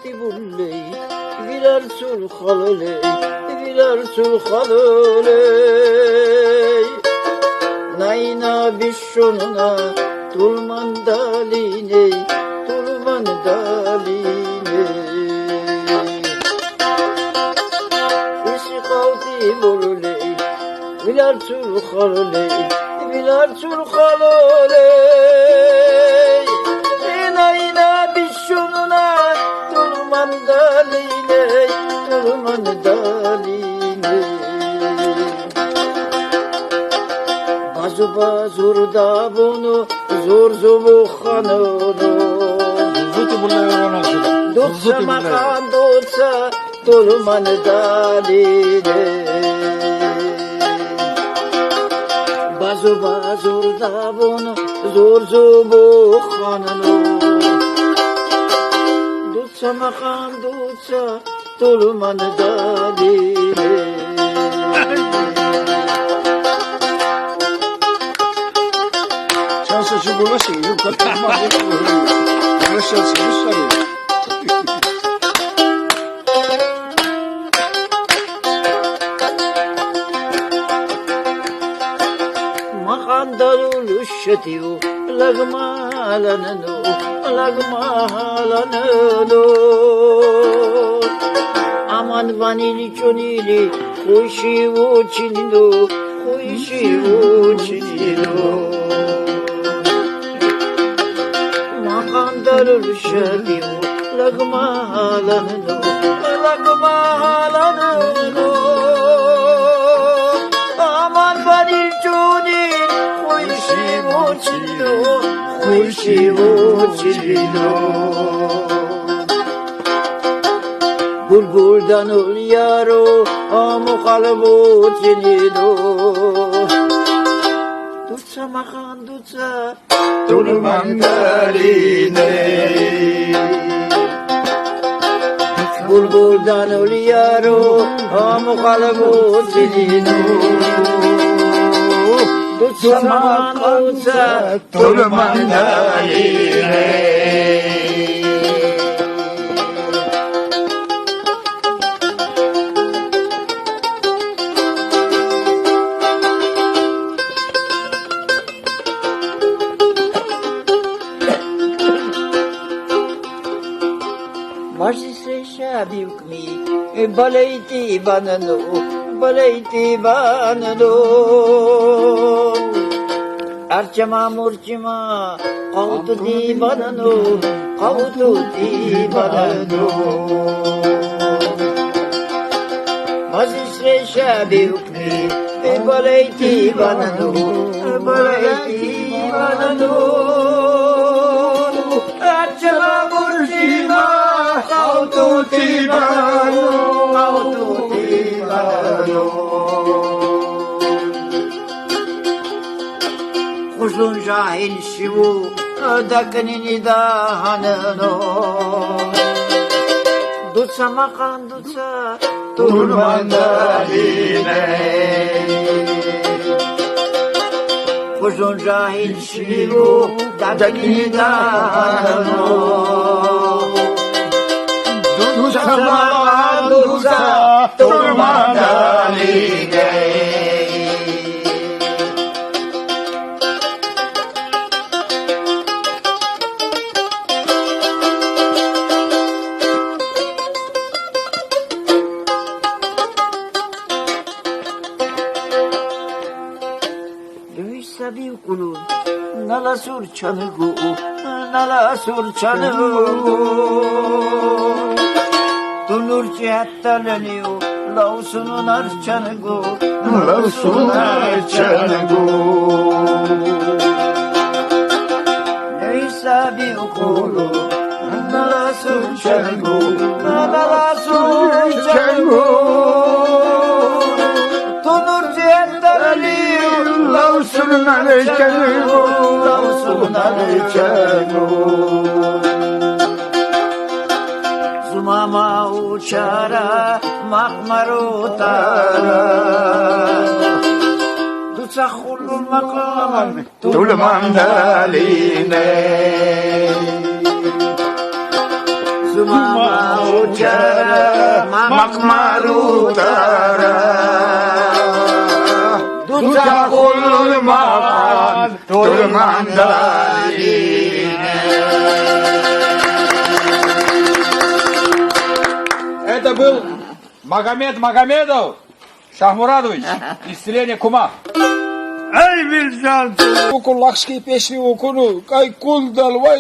kalti bulley virar sul khaloley virar sul khaloley Nayna bishonuna tulman daline Isi kalti bulley virar sul khaloley virar sul khaloley Nayna bishonuna tulman daline Bazu bazur da bunu zor zobu khanonu Dutsa makan dutsa tulman daline Bazu bazur da bunu zor zobu khanonu Dutsa makan dutsa tulman daline Сейчас еще было сильно, как превращаться в историю. Makandarul şetiyu lagmalananu Aman vanili çonili kuşi uçinu Makandarul şetiyu lagmalananu Aman vanil çonili kuşi uçinu Bulbuldan ul yaro amu kalbu çinido Dutsa makan dutsa Tulman daline Bulbuldan ul yaro amu kalbu çinido Dutsa makan dutsa Tulman daline Majlisre şabiyukmi balayti banano Archama murchima qawtu di banano Majlisre şabiyukmi balayti banano Archama murchima Qawtu tibano Kuzun jahil şivu Daknini dahanano Dutsa makan dutsa Tulman daline Kuzun jahil şivu Daknini dahanano Dutsa tulman daline Sabiu kulu nala sur changu Tunur cihattalaniu lausunun archangu Sabiu kulu nala sur changu Tunur cihattalaniu Lausunun archangu Zumama uçara makmarutara Dutsakhulul makam Tulman daline Dumama uçara Makmarutara Tuzak olmadan durman daline. Это был Магомед Магомедов Шахмурадович, исцеление кума. Ey bir can Укул лакшки песни укуну, кай кул дал вай